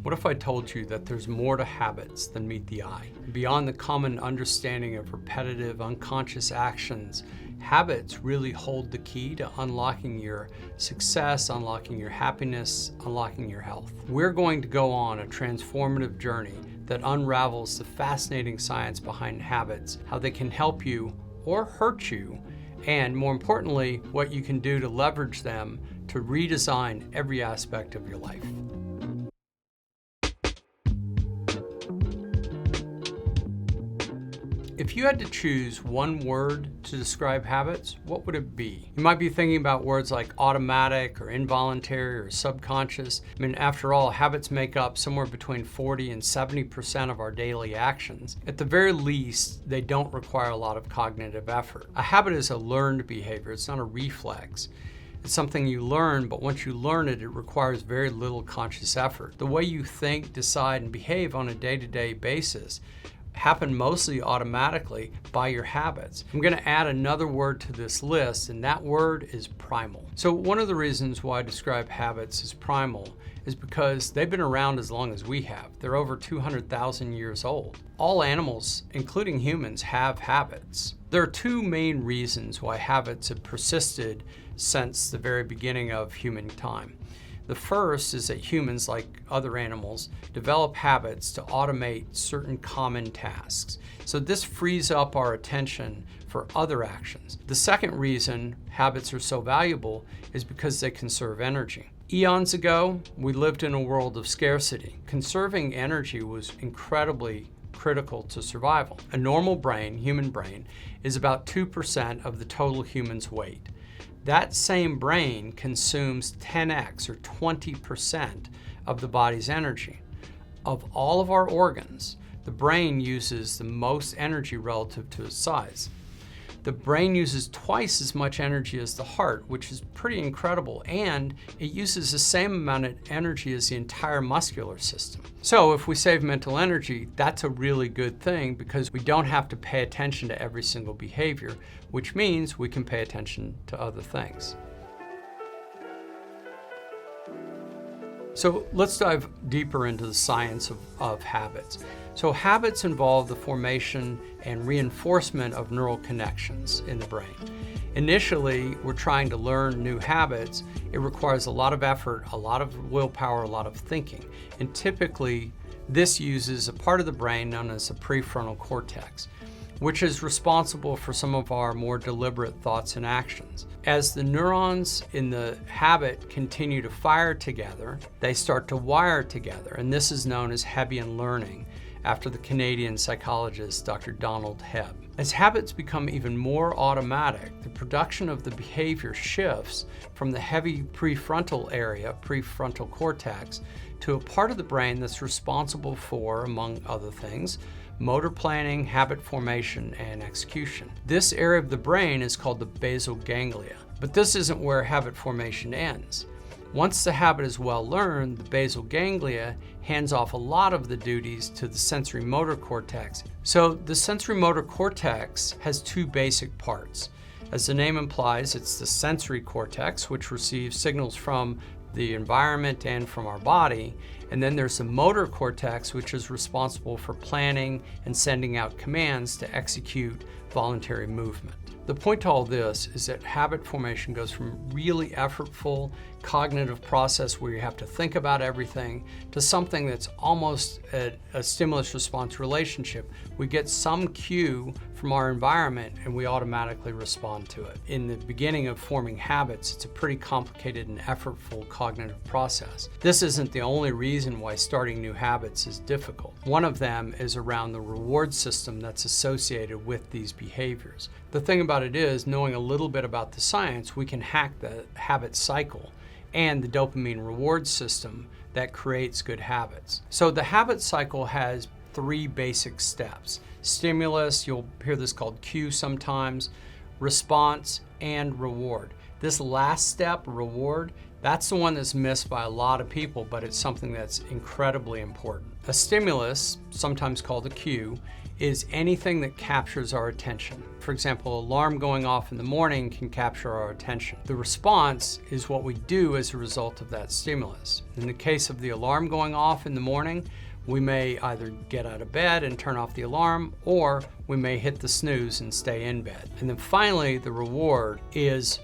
What if I told you that there's more to habits than meet the eye? Beyond the common understanding of repetitive, unconscious actions, habits really hold the key to unlocking your success, unlocking your happiness, unlocking your health. We're going to go on a transformative journey that unravels the fascinating science behind habits, how they can help you or hurt you, and more importantly, what you can do to leverage them to redesign every aspect of your life. If you had to choose one word to describe habits, what would it be? You might be thinking about words like automatic or involuntary or subconscious. I mean, after all, habits make up somewhere between 40 and 70% of our daily actions. At the very least, they don't require a lot of cognitive effort. A habit is a learned behavior, it's not a reflex. It's something you learn, but once you learn it, it requires very little conscious effort. The way you think, decide, and behave on a day-to-day basis happen mostly automatically by your habits. I'm going to add another word to this list, and that word is primal. So one of the reasons why I describe habits as primal is because they've been around as long as we have. They're over 200,000 years old. All animals, including humans, have habits. There are two main reasons why habits have persisted since the very beginning of human time. The first is that humans, like other animals, develop habits to automate certain common tasks. So this frees up our attention for other actions. The second reason habits are so valuable is because they conserve energy. Eons ago, we lived in a world of scarcity. Conserving energy was incredibly critical to survival. A normal brain, human brain, is about 2% of the total human's weight. That same brain consumes 10x or 20% of the body's energy. Of all of our organs, the brain uses the most energy relative to its size. The brain uses twice as much energy as the heart, which is pretty incredible, and it uses the same amount of energy as the entire muscular system. So if we save mental energy, that's a really good thing because we don't have to pay attention to every single behavior, which means we can pay attention to other things. So let's dive deeper into the science of habits. So habits involve the formation and reinforcement of neural connections in the brain. Initially, we're trying to learn new habits. It requires a lot of effort, a lot of willpower, a lot of thinking. And typically, this uses a part of the brain known as the prefrontal cortex, which is responsible for some of our more deliberate thoughts and actions. As the neurons in the habit continue to fire together, they start to wire together, and this is known as Hebbian learning, after the Canadian psychologist Dr. Donald Hebb. As habits become even more automatic, the production of the behavior shifts from the heavy prefrontal area, prefrontal cortex, to a part of the brain that's responsible for, among other things, motor planning, habit formation, and execution. This area of the brain is called the basal ganglia. But this isn't where habit formation ends. Once the habit is well learned, the basal ganglia hands off a lot of the duties to the sensory motor cortex. So the sensory motor cortex has two basic parts. As the name implies, it's the sensory cortex, which receives signals from the environment and from our body. And then there's the motor cortex, which is responsible for planning and sending out commands to execute voluntary movement. The point to all this is that habit formation goes from really effortful cognitive process where you have to think about everything to something that's almost a stimulus-response relationship. We get some cue from our environment and we automatically respond to it. In the beginning of forming habits, it's a pretty complicated and effortful cognitive process. This isn't the only reason why starting new habits is difficult. One of them is around the reward system that's associated with these behaviors. The thing about it is, knowing a little bit about the science, we can hack the habit cycle and the dopamine reward system that creates good habits. So the habit cycle has three basic steps. Stimulus, you'll hear this called cue sometimes, response, and reward. This last step, reward, That's the one that's missed by a lot of people, but it's something that's incredibly important. A stimulus, sometimes called a cue, is anything that captures our attention. For example, an alarm going off in the morning can capture our attention. The response is what we do as a result of that stimulus. In the case of the alarm going off in the morning, we may either get out of bed and turn off the alarm, or we may hit the snooze and stay in bed. And then finally, the reward is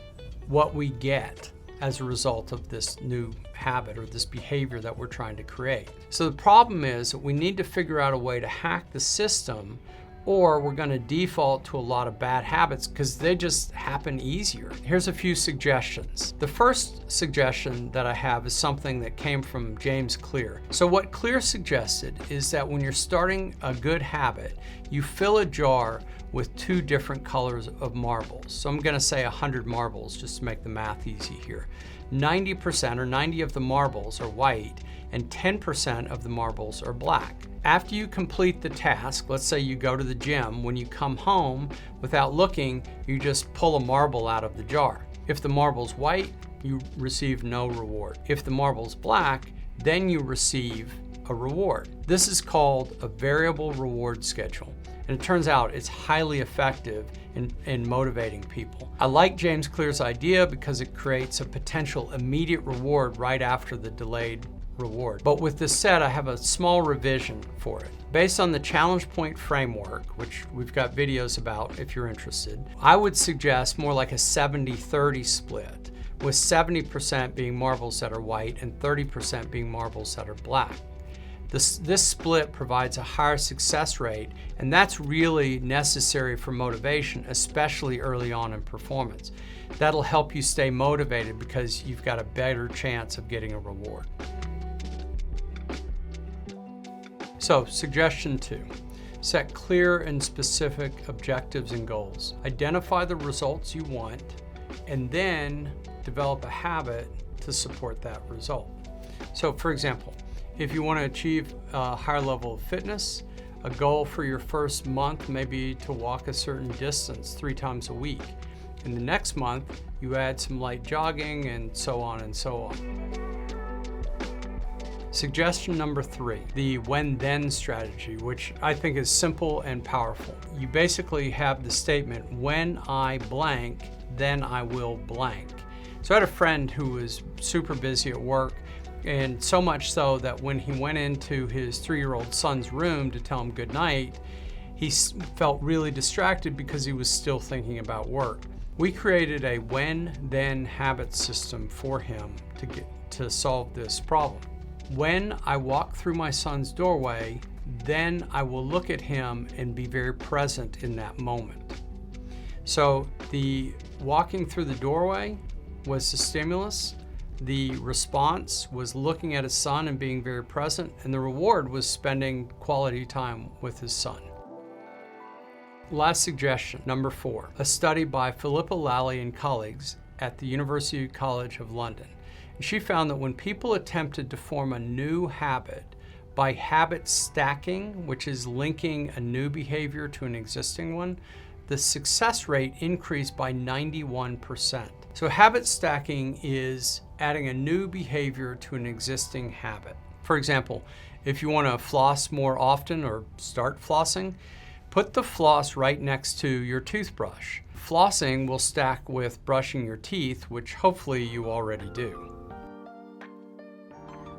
what we get as a result of this new habit or this behavior that we're trying to create. So the problem is that we need to figure out a way to hack the system, or we're going to default to a lot of bad habits because they just happen easier. Here's a few suggestions. The first suggestion that I have is something that came from James Clear. So what Clear suggested is that when you're starting a good habit, you fill a jar with 2 different colors of marbles. So I'm going to say 100 marbles just to make the math easy here. 90% or 90 of the marbles are white and 10% of the marbles are black. After you complete the task, let's say you go to the gym, when you come home, without looking, you just pull a marble out of the jar. If the marble's white, you receive no reward. If the marble's black, then you receive a reward. This is called a variable reward schedule. And it turns out it's highly effective in motivating people. I like James Clear's idea because it creates a potential immediate reward right after the delayed reward. But with this said, I have a small revision for it. Based on the challenge point framework, which we've got videos about if you're interested, I would suggest more like a 70-30 split, with 70% being marbles that are white and 30% being marbles that are black. This split provides a higher success rate, and that's really necessary for motivation, especially early on in performance. That'll help you stay motivated because you've got a better chance of getting a reward. So, suggestion 2. Set clear and specific objectives and goals. Identify the results you want, and then develop a habit to support that result. So, for example, if you want to achieve a higher level of fitness, a goal for your first month may be to walk a certain distance 3 times a week. In the next month, you add some light jogging and so on and so on. Suggestion number 3, the when-then strategy, which I think is simple and powerful. You basically have the statement, when I blank, then I will blank. So I had a friend who was super busy at work, and so much so that when he went into his 3-year-old son's room to tell him good night, he felt really distracted because he was still thinking about work. We created a when-then habit system for him to solve this problem. When I walk through my son's doorway, then I will look at him and be very present in that moment. So the walking through the doorway was the stimulus. The response was looking at his son and being very present, and the reward was spending quality time with his son. Last suggestion, number 4, a study by Philippa Lally and colleagues at the University College of London. And she found that when people attempted to form a new habit by habit stacking, which is linking a new behavior to an existing one, the success rate increased by 91%. So habit stacking is adding a new behavior to an existing habit. For example, if you want to floss more often or start flossing, put the floss right next to your toothbrush. Flossing will stack with brushing your teeth, which hopefully you already do.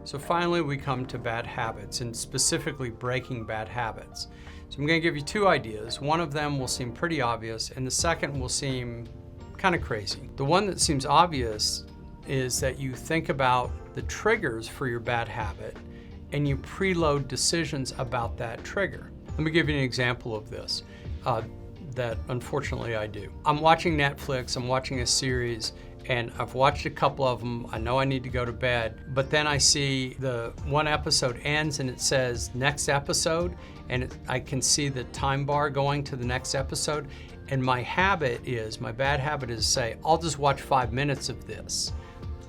So finally, we come to bad habits, and specifically breaking bad habits. So I'm going to give you 2 ideas. One of them will seem pretty obvious, and the second will seem kind of crazy. The one that seems obvious is that you think about the triggers for your bad habit and you preload decisions about that trigger. Let me give you an example of this that unfortunately I do. I'm watching Netflix, I'm watching a series, and I've watched a couple of them. I know I need to go to bed, but then I see the one episode ends and it says next episode, and I can see the time bar going to the next episode. And my bad habit is to say, I'll just watch 5 minutes of this.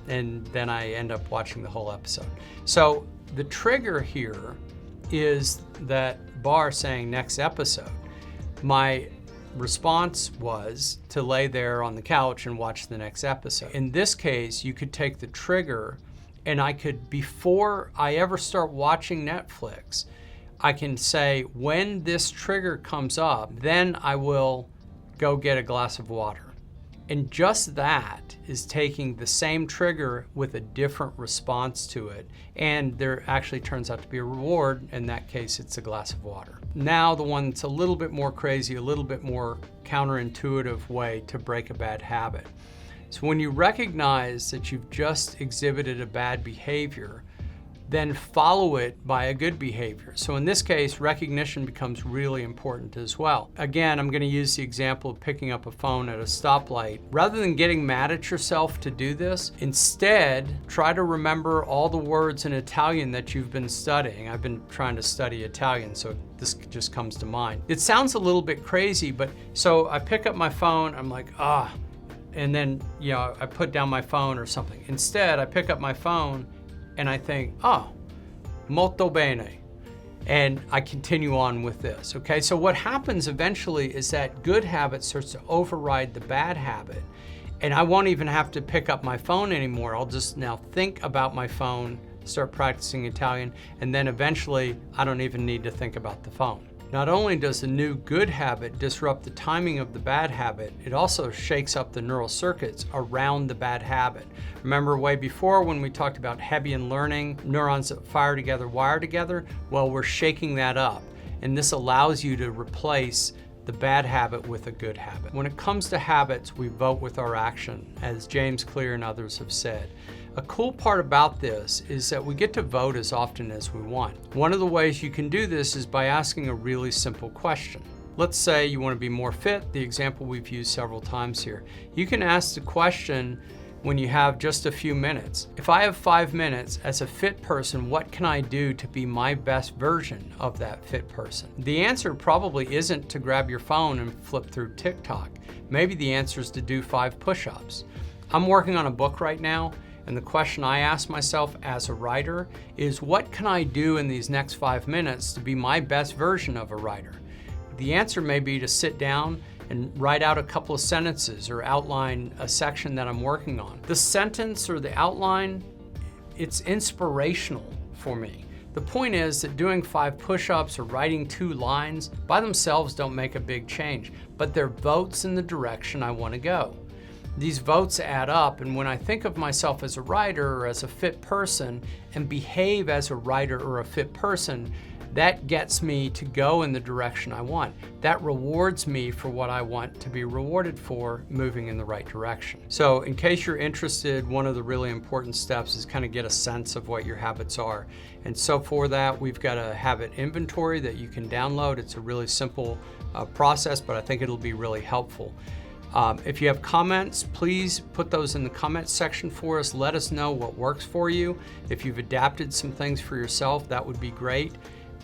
And then I end up watching the whole episode. So the trigger here is that bar saying next episode. My response was to lay there on the couch and watch the next episode. In this case, you could take the trigger and I could, before I ever start watching Netflix, I can say, when this trigger comes up, then I will go get a glass of water. And just that is taking the same trigger with a different response to it. And there actually turns out to be a reward. In that case, it's a glass of water. Now, the one that's a little bit more crazy, a little bit more counterintuitive way to break a bad habit. So when you recognize that you've just exhibited a bad behavior, then follow it by a good behavior. So in this case, recognition becomes really important as well. Again, I'm going to use the example of picking up a phone at a stoplight. Rather than getting mad at yourself to do this, instead, try to remember all the words in Italian that you've been studying. I've been trying to study Italian, so this just comes to mind. It sounds a little bit crazy, but so I pick up my phone, I'm like, and then, I put down my phone or something. Instead, I pick up my phone and I think, molto bene. And I continue on with this, okay? So what happens eventually is that good habit starts to override the bad habit. And I won't even have to pick up my phone anymore. I'll just now think about my phone, start practicing Italian, and then eventually I don't even need to think about the phone. Not only does the new good habit disrupt the timing of the bad habit, it also shakes up the neural circuits around the bad habit. Remember way before when we talked about Hebbian learning, neurons that fire together, wire together? Well, we're shaking that up. And this allows you to replace the bad habit with a good habit. When it comes to habits, we vote with our action, as James Clear and others have said. A cool part about this is that we get to vote as often as we want. One of the ways you can do this is by asking a really simple question. Let's say you want to be more fit, the example we've used several times here. You can ask the question when you have just a few minutes. If I have 5 minutes as a fit person, what can I do to be my best version of that fit person? The answer probably isn't to grab your phone and flip through TikTok. Maybe the answer is to do 5 push-ups. I'm working on a book right now, and the question I ask myself as a writer is, what can I do in these next 5 minutes to be my best version of a writer? The answer may be to sit down and write out a couple of sentences or outline a section that I'm working on. The sentence or the outline, it's inspirational for me. The point is that doing 5 push-ups or writing 2 lines by themselves don't make a big change, but they're votes in the direction I want to go. These votes add up, and when I think of myself as a writer or as a fit person and behave as a writer or a fit person, that gets me to go in the direction I want. That rewards me for what I want to be rewarded for, moving in the right direction. So in case you're interested, one of the really important steps is kind of get a sense of what your habits are. And so for that, we've got a habit inventory that you can download. It's a really simple process, but I think it'll be really helpful. If you have comments, please put those in the comments section for us. Let us know what works for you. If you've adapted some things for yourself, that would be great.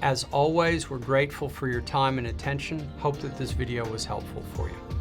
As always, we're grateful for your time and attention. Hope that this video was helpful for you.